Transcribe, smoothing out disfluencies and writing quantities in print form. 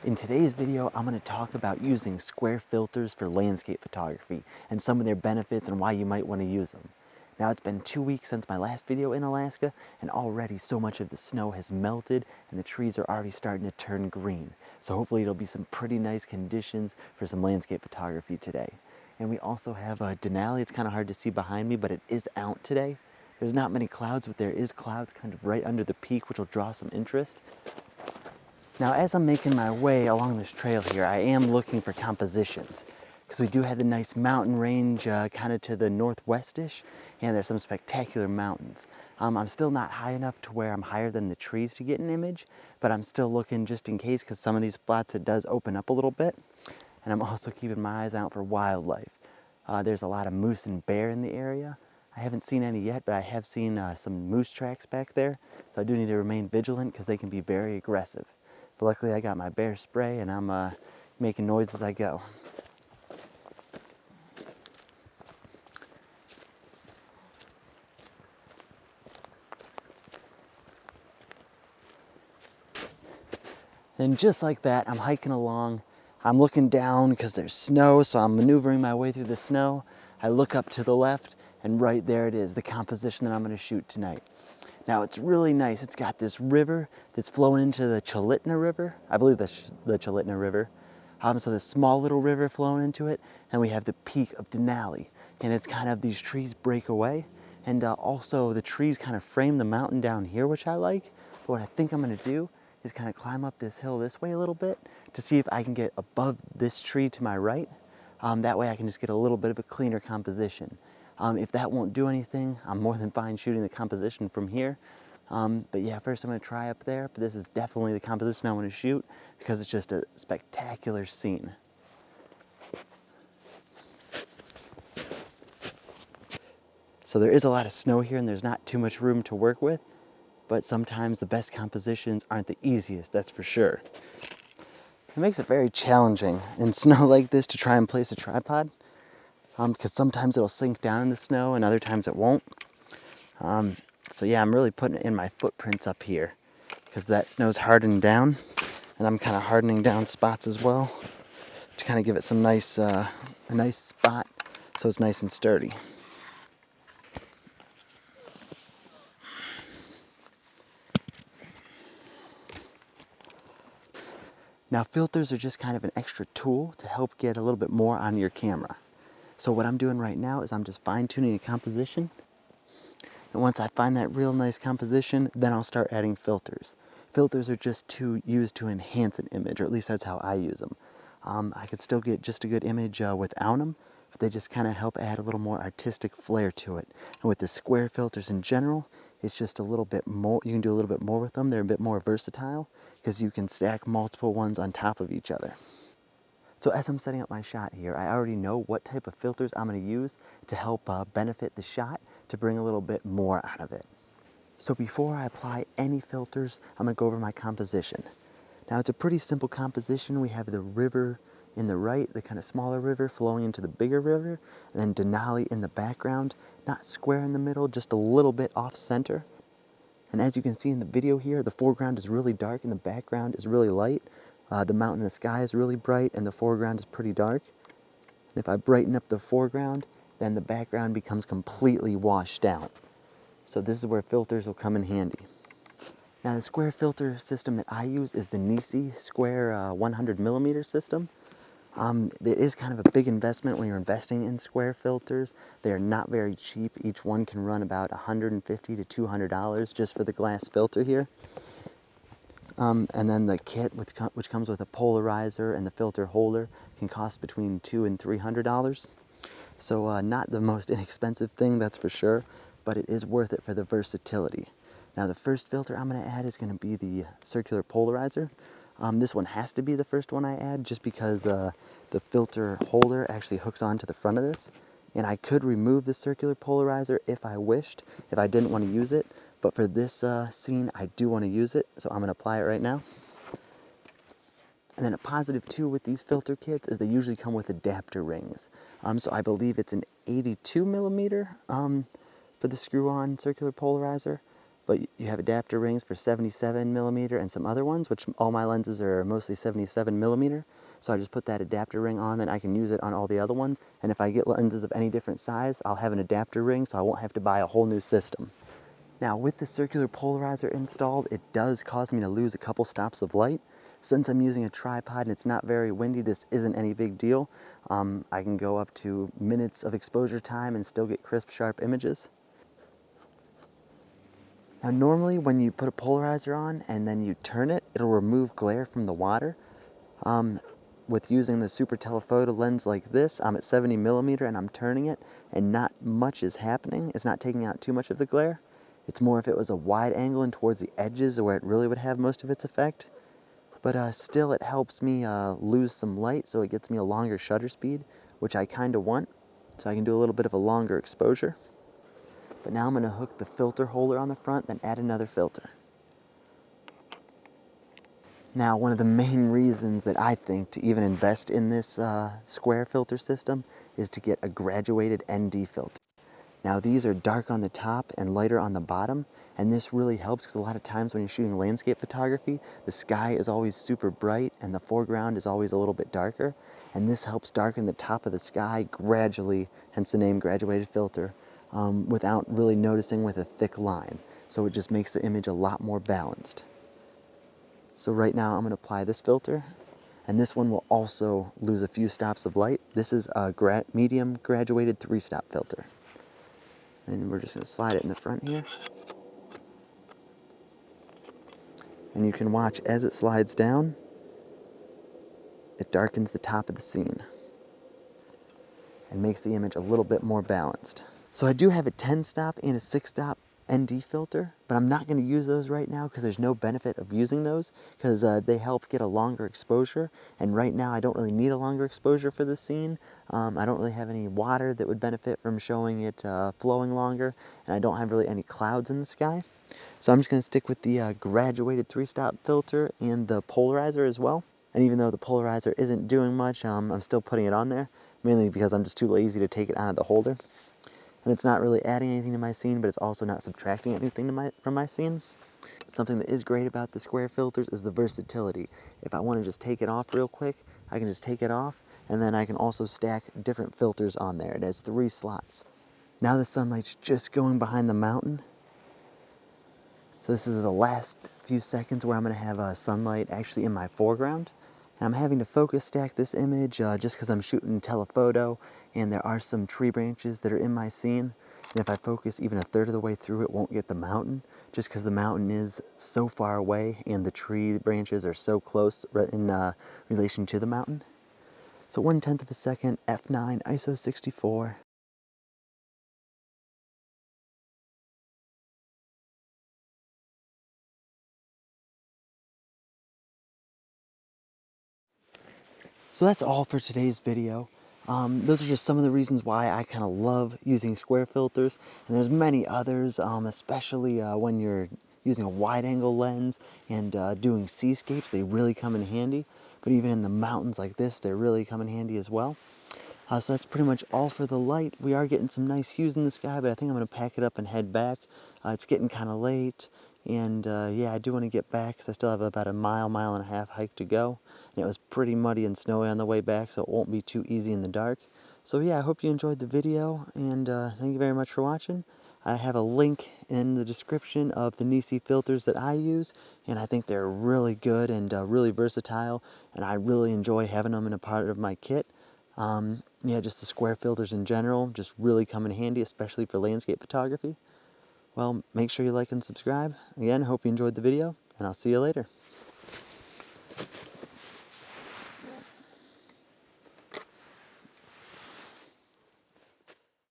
In today's video, I'm going to talk about using square filters for landscape photography and some of their benefits and why you might want to use them. Now, it's been 2 weeks since my last video in Alaska, and already so much of the snow has melted and the trees are already starting to turn green. So hopefully it'll be some pretty nice conditions for some landscape photography today. And we also have Denali. It's kind of hard to see behind me, but it is out today. There's not many clouds, but there is clouds kind of right under the peak, which will draw some interest. Now, as I'm making my way along this trail here, I am looking for compositions because we do have the nice mountain range kind of to the northwestish, and there's some spectacular mountains. I'm still not high enough to where I'm higher than the trees to get an image, but I'm still looking just in case because some of these spots it does open up a little bit. And I'm also keeping my eyes out for wildlife. There's a lot of moose and bear in the area. I haven't seen any yet, but I have seen some moose tracks back there, so I do need to remain vigilant because they can be very aggressive. But luckily I got my bear spray and I'm making noise as I go. And just like that, I'm hiking along. I'm looking down because there's snow, so I'm maneuvering my way through the snow. I look up to the left, and right there it is, the composition that I'm going to shoot tonight. Now, it's really nice. It's got this river that's flowing into the Chalitna River. I believe that's the Chalitna River. So this small little river flowing into it, and we have the peak of Denali. And it's kind of these trees break away, and also the trees kind of frame the mountain down here, which I like. But what I think I'm going to do is kind of climb up this hill this way a little bit to see if I can get above this tree to my right. That way I can just get a little bit of a cleaner composition. If that won't do anything, I'm more than fine shooting the composition from here. But yeah, first I'm going to try up there, but this is definitely the composition I want to shoot because it's just a spectacular scene. So there is a lot of snow here and there's not too much room to work with, but sometimes the best compositions aren't the easiest, that's for sure. It makes it very challenging in snow like this to try and place a tripod. Because sometimes it'll sink down in the snow and other times it won't. So yeah, I'm really putting in my footprints up here because that snow's hardened down, and I'm kind of hardening down spots as well to kind of give it some nice, a nice spot so it's nice and sturdy. Now, filters are just kind of an extra tool to help get a little bit more on your camera. So what I'm doing right now is I'm just fine-tuning a composition. And once I find that real nice composition, then I'll start adding filters. Filters are just used to enhance an image, or at least that's how I use them. I could still get just a good image without them, but they just kind of help add a little more artistic flair to it. And with the square filters in general, it's just a little bit more, you can do a little bit more with them. They're a bit more versatile because you can stack multiple ones on top of each other. So as I'm setting up my shot here, I already know what type of filters I'm going to use to help benefit the shot to bring a little bit more out of it. So before I apply any filters, I'm going to go over my composition. Now it's a pretty simple composition. We have the river in the right, the kind of smaller river flowing into the bigger river, and then Denali in the background, not square in the middle, just a little bit off center. And as you can see in the video here, the foreground is really dark and the background is really light. The mountain in the sky is really bright and the foreground is pretty dark. And if I brighten up the foreground, then the background becomes completely washed out. So this is where filters will come in handy. Now the square filter system that I use is the NiSi Square 100mm system. It is kind of a big investment when you're investing in square filters. They are not very cheap. Each one can run about $150 to $200 just for the glass filter here. And then the kit, which comes with a polarizer and the filter holder, can cost between $200 and $300. So not the most inexpensive thing, that's for sure, but it is worth it for the versatility. Now the first filter I'm going to add is going to be the circular polarizer. This one has to be the first one I add just because the filter holder actually hooks onto the front of this. And I could remove the circular polarizer if I wished, if I didn't want to use it. But for this scene, I do want to use it, so I'm going to apply it right now. And then a positive too with these filter kits is they usually come with adapter rings. So I believe it's an 82mm for the screw-on circular polarizer. but you have adapter rings for 77 millimeter and some other ones, which all my lenses are mostly 77 millimeter. So I just put that adapter ring on, and I can use it on all the other ones. And if I get lenses of any different size, I'll have an adapter ring, so I won't have to buy a whole new system. Now with the circular polarizer installed, it does cause me to lose a couple stops of light. Since I'm using a tripod and it's not very windy, this isn't any big deal. I can go up to minutes of exposure time and still get crisp, sharp images. Now normally when you put a polarizer on and then you turn it, it'll remove glare from the water. With using the super telephoto lens like this, I'm at 70 millimeter and I'm turning it and not much is happening. It's not taking out too much of the glare. It's more if it was a wide angle and towards the edges where it really would have most of its effect. But still it helps me lose some light, so it gets me a longer shutter speed, which I kind of want. So I can do a little bit of a longer exposure. But now I'm going to hook the filter holder on the front, then add another filter. Now, one of the main reasons that I think to even invest in this square filter system is to get a graduated ND filter. Now, these are dark on the top and lighter on the bottom, and this really helps because a lot of times when you're shooting landscape photography, the sky is always super bright and the foreground is always a little bit darker, and this helps darken the top of the sky gradually, hence the name graduated filter, without really noticing with a thick line. So it just makes the image a lot more balanced. So right now I'm going to apply this filter, and this one will also lose a few stops of light. This is a medium graduated 3-stop filter. And we're just going to slide it in the front here. And you can watch as it slides down, it darkens the top of the scene and makes the image a little bit more balanced. So I do have a 10-stop and a 6-stop ND filter, but I'm not going to use those right now because there's no benefit of using those because they help get a longer exposure, and right now I don't really need a longer exposure for the scene. I don't really have any water that would benefit from showing it flowing longer, and I don't have really any clouds in the sky. So I'm just going to stick with the graduated 3-stop filter and the polarizer as well. And even though the polarizer isn't doing much, I'm still putting it on there, mainly because I'm just too lazy to take it out of the holder. And it's not really adding anything to my scene, but it's also not subtracting anything from my scene. Something that is great about the square filters is the versatility. If I want to just take it off real quick, I can just take it off, and then I can also stack different filters on there. It has 3 slots. Now the sunlight's just going behind the mountain. So this is the last few seconds where I'm going to have sunlight actually in my foreground. And I'm having to focus stack this image just because I'm shooting telephoto and there are some tree branches that are in my scene. And if I focus even a third of the way through, it won't get the mountain just because the mountain is so far away and the tree branches are so close in relation to the mountain. So 1/10 of a second, f9, ISO 64. So that's all for today's video. Those are just some of the reasons why I kind of love using square filters, and there's many others, especially when you're using a wide angle lens and doing seascapes. They really come in handy, but even in the mountains like this, they really come in handy as well. So that's pretty much all for the light. We are getting some nice hues in the sky, but I think I'm going to pack it up and head back. It's getting kind of late, and yeah, I do want to get back because I still have about a mile and a half hike to go. And it was pretty muddy and snowy on the way back, so it won't be too easy in the dark. So yeah, I hope you enjoyed the video, and thank you very much for watching. I have a link in the description of the NiSi filters that I use, and I think they're really good and really versatile, and I really enjoy having them in a part of my kit. Yeah, just the square filters in general just really come in handy, especially for landscape photography. Well, make sure you like and subscribe. Again, hope you enjoyed the video, and I'll see you later.